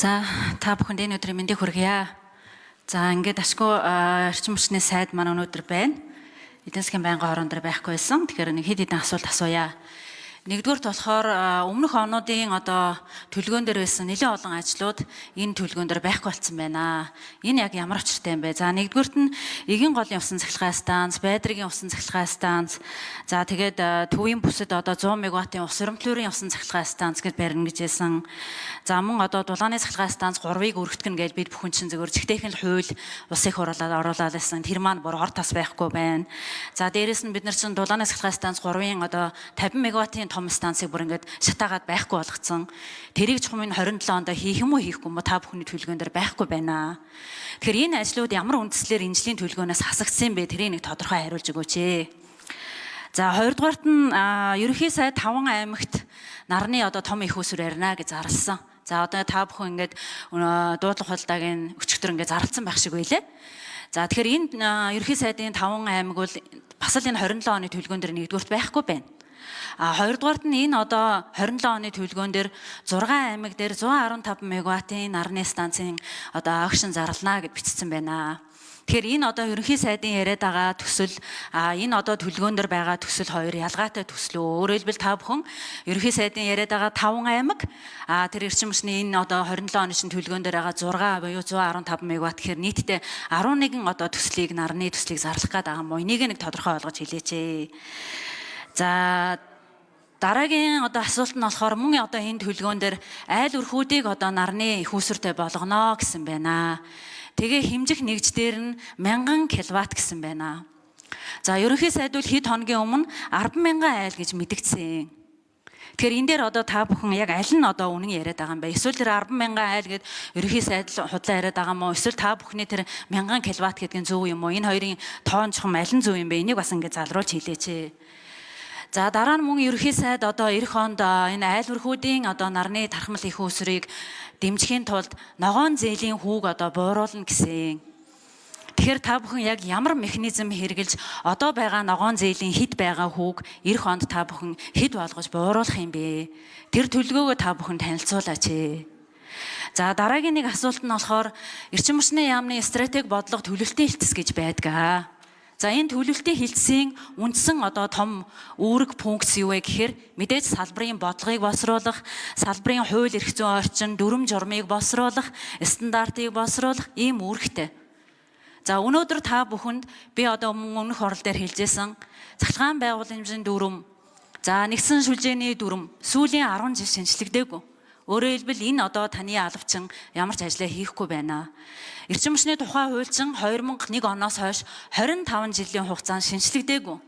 За та бүхэнд энэ өдрийн мэндийг хүргье. За ингээд ашгүй эрчим хүчний сайд маань өнөөдөр байна. Эдийн засгийн байнгын хорон дээр байхгүй байсан. Тэгэхээр нэг хэд хэдэн асуулт асууя. Нэгдүгээрт болохоор өмнөх онуудын төлгөөн дээр байсан нэлээд олон ажлууд энэ төлгөөн дээр байхгүй болсон байна. Энэ яг ямар учиртай юм бэ? За нэгдүгээрт нь эгийн голын усан цахилгаан станц, байдрын усан цахилгаан станц, за тэгээд төвийн бүсэд 100 мегаваттын ус өрөмтлөрийн усан цахилгаан станц гэж барина гэж хэлсэн. За мөн дулааны цахилгаан станц 3-ыг өргөтгөн гэж бид бүхэн чинь зөвхөн зэгтэйхэн хууль усыг оруулаад байсан. Тэр маань бүр ор тас байхгүй байна. За дээрэс нь бид нар чинь дулааны цахилгаан станц 3-ын 50 мегаваттын том станцыг бүр ингээд шатаагаад байхгүй болгоцсон. Тэрийг чухам энэ 27 онд хийх юм уу хийхгүй юм уу та бүхний төлгөөн дээр байхгүй байна. Тэгэхээр энэ ажлууд ямар үндслээр энэ жилийн төлгөөнөөс хасагдсан бэ? Тэрийг нэг тодорхой хариулж өгөөч. За хоёрдугаарт нь ерөнхий сайд 5 аймагт нарны том их усүр ярина гэж зарласан. За та бүхэн ингээд дуудлага худалдаагийн өчигдөр ингээд зарласан байх шиг байлээ. За тэгэхээр энэ ерөнхий сайдын 5 аймаг бол бас л энэ 27 оны төлгөөн дээр нэгдүгürt байхгүй байна. Хоёрдугаарт нь энэ 27 оны төлгөөн дээр 6 аймаг дээр 115 мегаваттын нарны станцын акшн зарлана гэж бичсэн байна. Тэгэхээр энэ ерөнхий сайдын яриад байгаа төсөл энэ төлгөөн дээр байгаа төсөл хоёр ялгаатай төсөл. Өөрөөр хэлбэл та бүхэн ерөнхий сайдын яриад байгаа 5 аймаг тэр эрчим хүчний энэ 27 оны шин төлгөөн дээр байгаа 6 буюу 115 мегаватт гэхээр нийтдээ 11 төслийг нарны төслийг зарлах гэдэг байгаа юм уу? Энийг нэг тодорхой болгож хэлээч. За дараагийн асуулт нь болохоор мөн энэ төлгөөн дээр айл өрхүүдийг нарны их усүртэй болгоно гэсэн байна. Тэгээ хэмжих нэгждэр нь 1000 киловатт гэсэн байна. За ерөнхий сайд бол хэд хоногийн өмнө 100000 айл гэж мэдгдсэн. Тэгэхээр энэ дээр та бүхэн яг аль нь үнэн яриад байгаа юм бэ? Эсвэл тэр 100000 айл гэд ерөнхий сайд худлаа яриад байгаа юм уу? Эсвэл та бүхний тэр 1000 киловатт гэдэг нь зөв юм уу? Энэ хоёрын тоон чухам аль нь зөв юм бэ? Энийг бас ингэ залруулж хэлээч. За дараа нь мөн ерөнхий сайд эх онд энэ айл өрхүүдийн нарны тархмал их усрыг дэмжихийн тулд ногоон зээлийн хүүг бууруулна гэсэн. Тэгэхээр та бүхэн яг ямар механизм хэрэгжилж байгаа ногоон зээлийн хэд байгаа хүүг эх онд та бүхэн хэд болгож бууруулах юм бэ? Тэр төлөвлөгөөгөө та бүхэн танилцуулаач. За дараагийн нэг асуулт нь болохоор эрчим хүчний яамны стратеги бодлого төлөвлөлтийн хэлтс гэж байдаг. За энэ төлөвлөлтийн хэлтсийн үндсэн том үүрэг функц юу вэ гэхээр мэдээж салбарын бодлогыг боловсруулах, салбарын хууль эрх зүйн орчин, дүрм журмыг боловсруулах, стандартыг боловсруулах ийм үүрэгтэй. За өнөөдөр та бүхэнд би өмнөх орол дээр хэлжсэн цахилгаан байгууламжийн дүрм, за нэгдсэн шүлжээний дүрм сүүлийн 10 жил шинжлэгдээгүй. Өөрөөр хэлбэл энэ таны алавчин ямар ч ажлаа хийхгүй байна. Эрчим хүчний тухай хуульчин 2001 оноос хойш 25 жилийн хугацаанд шинжлэгдээгүй.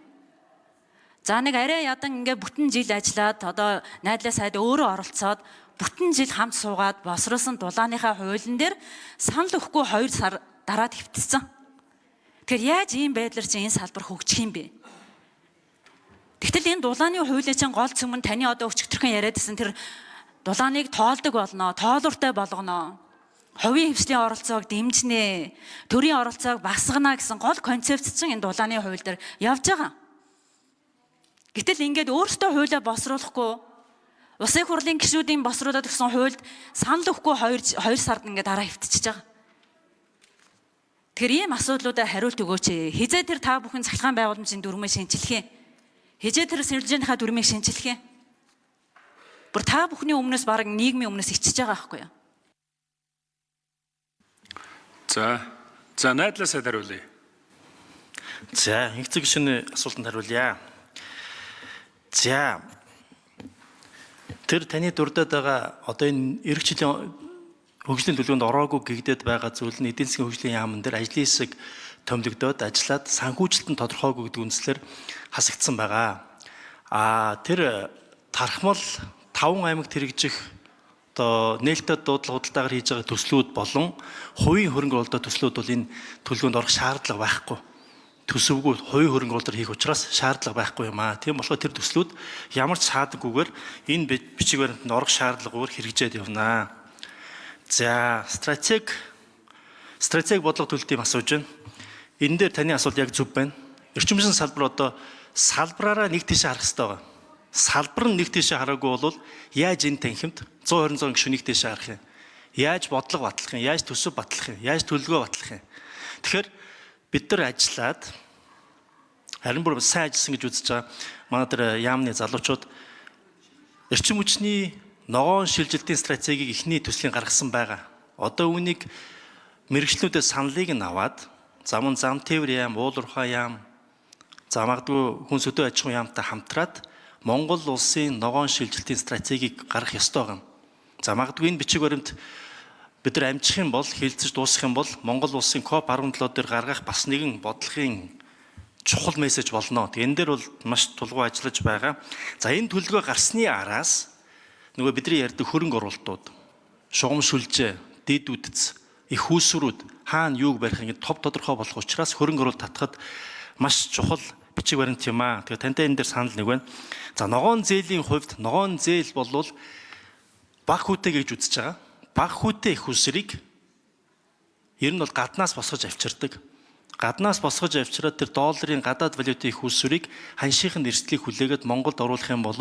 За нэг арай ядан бүтэн жил ажиллаад найдлаа сайд өөрөө оролцоод бүтэн жил хамт суугаад босруулсан дулааныхаа хуулийн дээр санал өгөхгүй 2 сар дараад хэвтсэн. Тэгэхээр яаж ийм байдлаар чинь энэ салбар хөгжих юм бэ? Тэгтэл энэ дулааны хуулийн чинь гол цөм нь таны өчигдөрхөн яриадсэн тэр дулааныг тоолдог болно, тоолууртай болгоно. Хувийн хвшлийн оролцоог дэмжнэ, төрийн оролцоог басгана гэсэн гол концепц чинь энэ дулааны хууль дээр явж байгаа. Гэтэл ингээд өөртөө хуулиа босруулахгүй, Улсын хурлын гишүүдийн босруулаад өгсөн хуульд санал өгөхгүй 2 сард ингээд дараа хэвтчихэж байгаа. Тэгэхээр ийм асуудлуудад хариулт өгөөч. Хизээ тэр та бүхэн цахилгаан байгууламжийн дүрмээ шинжилэх юм. Хизээ тэр сэржийнхаа дүрмийг шинжилэх юм. Бүр та бүхний өмнөөс баг нийгмийн өмнөөс ичиж байгаа байхгүй юу? За найдлаа сайд хариулъя. За инх зэг гишүүний асуултанд хариулъя. За тэр таны дурдаад байгаа энэ эх жилийн хөгжлийн төлөвлөгөөнд ороогүй гэгдээд байгаа зүйл нь эдийн засгийн хөгжлийн яамн дээр ажлын хэсэг томилогдоод ажиллаад санхүүжилтөнд тодорхойгүй гэдэг үндслээр хасагдсан байгаа. Тэр тархмал 5 аймагт хэрэгжих нээлттэй дуудлага худалдаагаар хийж байгаа төслүүд болон хувийн хөрөнгө оруулалт төслүүд бол энэ төлөвлөгөөнд орох шаардлага байхгүй. Төсөвгүй хувийн хөрөнгө оруулалт хийх учраас шаардлага байхгүй юм аа. Тийм болохоор тэр төслүүд ямар ч шаардлагагүйгээр энэ бичиг баримтанд орох шаардлагагүйгээр хэрэгжээд явнаа. За стратеги бодлого төлөлтийн асууж байна. Энэ дээр таны асуулт яг зөв байна. Эрчим хүчний салбар салбараараа нэг тийшээ харах хэрэгтэй байгаа. Салбар нь нэг тийшээ хараагүй бол яаж энэ танхимд 126 гишүүнийг тийшээ харах юм? Яаж бодлого батлах юм, яаж төсөв батлах юм, яаж төлөвлөгөө батлах юм. Тэгэхээр бид нар ажиллаад харин бүр сайн ажилласан гэж үзэж байгаа манай тэр яамны залуучууд эрчим хүчний ногоон шилжилтийн стратегийг эхний төслийн гаргасан байгаа. Одоо үүнийг мэрэгчлүүдээс саналыг нь аваад зам тээвэр яам, уулуурхай яам, за магадгүй хүн сөдөө аж ахуйн яамтай хамтраад Монгол улсын ногоон шилжилтийн стратегийг гаргах ёстой юм. За магадгүй энэ бичиг баримт бид нар амжих юм бол, хилцэж дуусгах юм бол Монгол улсын COP17 дээр гаргах бас нэгэн бодлогын чухал мессеж болно. Энэ дээр бол маш тулгуй ажиллаж байгаа. За энэ төлөвлөгөө гарсны араас нөгөө бидний ярьдаг хөрөнгө оруулалтууд, шугам шүлжээ, дэд үдц, их үүсвэрүүд хаана юуг барих ингэ топ тодорхой болох учраас хөрөнгө оруулалт татахад маш чухал бичиг баримт юм аа. Тэгээ тантай энэ дээр санал нэг байна. За ногоон зээлийн хувьд ногоон зээл болвол баг хүүтэй гэж үзэж байгаа. Баг хүүтэй их усрыг ер нь бол гаднаас босгож авчирдаг. Гаднаас босгож авчираад тэр долларын гадаад валютын их усрыг ханшийнхан эрсдлийг хүлээгээд Монголд оруулах юм бол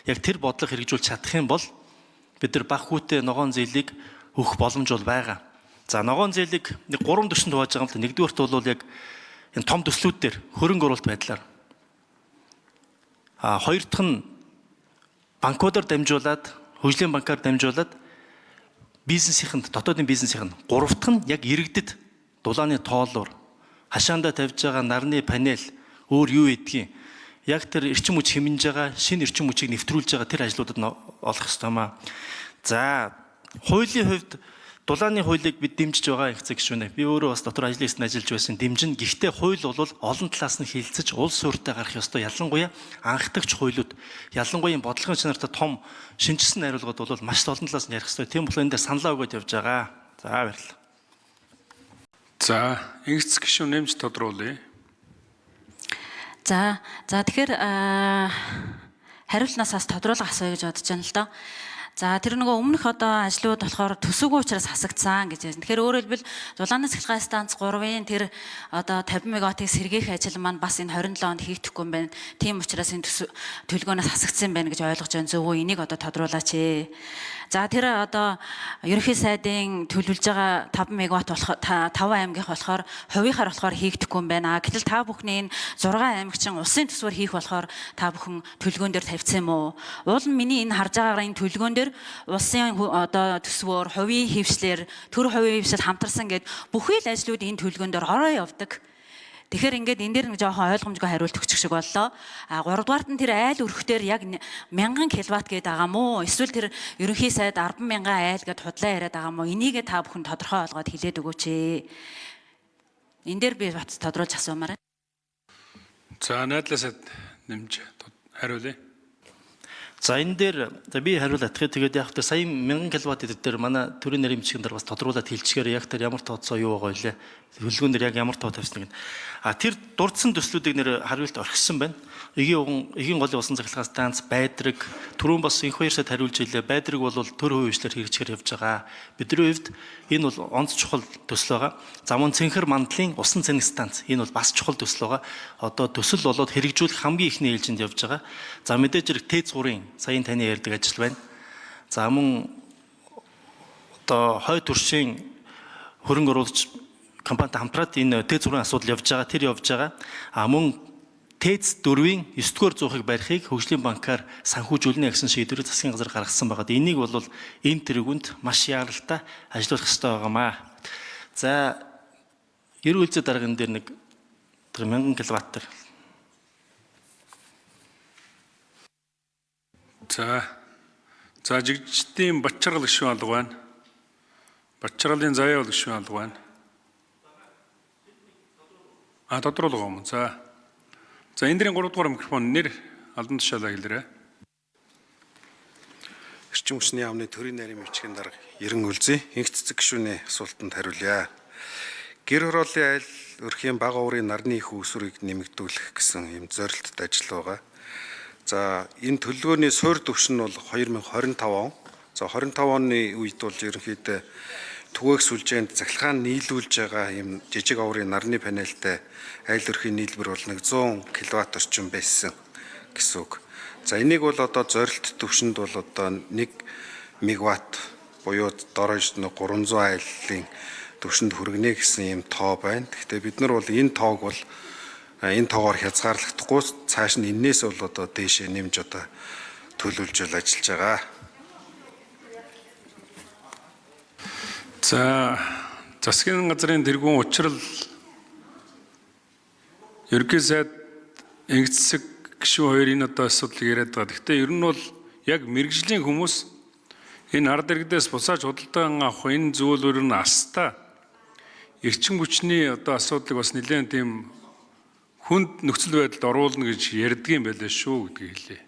яг тэр бодлого хэрэгжүүлж чадах юм бол бид нар баг хүүтэй ногоон зээлийг өгөх боломж бол байгаа. За ногоон зээлийг нэг 3 төвшөнд хувааж байгаа юм л нэгдүгээрт бол яг энэ том төслүүд дээр хөрөнгө оруулалт байдлаар хоёр дахь нь банкудаар дамжуулаад хөгжлийн банкаар дамжуулаад бизнесийнхэнд дотоодын бизнесийнхэнд гурав дахь нь яг иргэдэд дулааны тоолоор хашаандаа тавьж байгаа нарны панел өөр юу гэдгийг яг тэр эрчим хүч хэмнэж байгаа шинэ эрчим хүчийг нэвтрүүлж байгаа тэр ажлуудад олох ёстой юм аа. За хуулийн хувьд дулааны хуулийг бид дэмжиж байгаа хэцэг гişүнэ. Би өөрөө бас дотор ажлын хэсэгт ажиллаж байсан дэмжин. Гэхдээ хууль бол олон талаас нь хилцэж улс суурьтай гарах ёстой. Ялангуяа анхдагч хуулиуд, ялангуяа бодлогын чанартай том шинжилсэн найруулгууд бол маш олон талаас нь ярих ёстой. Тийм болохоор энэ дээр саналаа өгөөд явж байгаа. За баярлалаа. За энгц гишүүн нэмж тодруулъя. За тэгэхээр хариултнаас бас тодруулга асууя гэж бодож байна л доо. За тэр нөгөө өмнөх одоо ажлууд болохоор төсөвгүй учраас хасагдсан гэж байна. Тэгэхээр өөрөөр хэлбэл Дулаанаас Цахилгаан станц 3-ын тэр одоо 50 мегаваттыг сэргээх ажил маань бас энэ 27 онд хийгдэхгүй юм байна. Тийм учраас энэ төлөвлөгөөнөөс хасагдсан байна гэж ойлгож байна. Зөв үү? Энийг одоо тодруулаач. За тэр одоо ерөнхий сайдын төлөвлөж байгаа 5 мегаватт болох 5 аймгийнх болохоор хувийнхаар болохоор хийгдэхгүй юм байна. Гэтэл та бүхний энэ 6 аймагчин улсын төсвөр хийх болохоор та бүхэн төлөвлөгөөн дээр тавьсан юм уу? Уул нь миний энэ харж байгаа энэ төлөвлөгөөн дээр улсын одоо төсвөр, хувийн хөвшлэр, төр хувийн хөвшил хамтарсан гэд бүхий л ажлууд энэ төлөвлөгөөн дээр ороо явдаг. Тэгэхээр ингээд энэ дээр нэг жоохон ойлгомжгүй хариулт өгчих шиг боллоо. 3 дугаарт нь тэр айл өрхтөр яг 1000 кВт гээд байгаа мó? Эсвэл тэр ерөнхий сайд 10,000 айл гэд худлаа яриад байгаа мó? Энийгээ та бүхэн тодорхой олгоод хэлээд өгөөч. Энэ дээр би бат тодруулж асуумаар байна. За найдлаасаа нэмж хариулъя. За энэ дээр би хариулаад тэгээд яг тэр сая 1000 кВт дээр манай төрийн нарийн бичгийн дээр бас тодруулаад хэлчихээр яг тэр ямар тооцоо юу байгаа вэ? Төлөвлөгөөн дээр яг ямар тоо тавьсныг. Тэр дурдсан төслүүдийг нэр хариулт орхисон байна. Эгийн голын усан цахилгаан станц байдраг түрүүн бас их 2 сард хариулж илээ. Байдраг бол төр хувьчлэр хэрэгжихэр явж байгаа. Бидний хувьд энэ бол онц чухал төсөл байгаа. Замун цэнхэр мандлын усан цэнэг станц энэ бол бас чухал төсөл байгаа. Одоо төсөл болоод хэрэгжүүлэх хамгийн ихний ээлжинд явж байгаа. За мэдээж хэрэг ТЭЦ-3-ын саяын таны ярьдаг ажил байна. За мөн одоо хой төршийн хөрөнгө оруулагч компанитай хамтраад энэ ТЭЦ-3-ын асуудал явж байгаа. Тэр явж байгаа. Мөн ТЭЦ-4-ийн 9-р зуухыг барихыг хөгжлийн банкаар санхүүжүүлнэ гэсэн шийдвэрийг засгийн газар гаргасан байгаа. Энийг бол энэ тэргуунд маш яаралтай ажиллах хэрэгтэй байгаамаа. За ерөнхий үйлдэл дарганы дээр нэг 1000 кВт. За жигчдийн Бачаргал гишүүн алга байна. Бачаргалын заяа гишүүн алга байна. Тодруулга юм. За энэ дэрийн 3 дугаар микрофон нэр албан тушаалаа хэлээрэй. Эрчим хүчний яамны төрийн нарийн бичгийн дарга Ерэн Үлзий инх цэцэг гишүүний асуултанд хариулъя. Гэр хорооллын айл өрхийн бага уурын нарны их үүсвэрийг нэмэгдүүлэх гэсэн юм зорилттой ажил байгаа. За энэ төлөвлөгөөний суурь түвшин нь бол 2025 он. За 25 оны үед бол ерөнхийдөө түгээх сүлжээнд цахилгаан нийлүүлж байгаа юм жижиг аврын нарны панелтай айл өрхийн нийлбэр бол 100 кВт орчим байсан гэсэн үг. За энийг бол одоо зорилт түвшинд бол одоо 1 мегаватт буюу дорож 300 айллын түвшинд хүргэнэ гэсэн ийм тоо байна. Гэхдээ бид нар бол энэ тоогоор хязгаарлагдахгүй цааш нь энээс бол одоо дээшээ нэмж одоо төлөвлөж ажиллаж байгаа. За засгийн газрын тэргуун учрал ерөнхий сайд эгц засаг гишүүн хоёр энэ одоо асуудлыг яриад байгаа. Гэхдээ ер нь бол яг мэрэгжлийн хүмүүс энэ ард иргэдээс бусаач худалдан авах энэ зүйлүүр нь алстаа эрчим хүчний одоо асуудлыг бас нэлээд тийм хүнд нөхцөл байдалд оруулна гэж ярьдгийм байлаа шүү гэдгийг хэлье.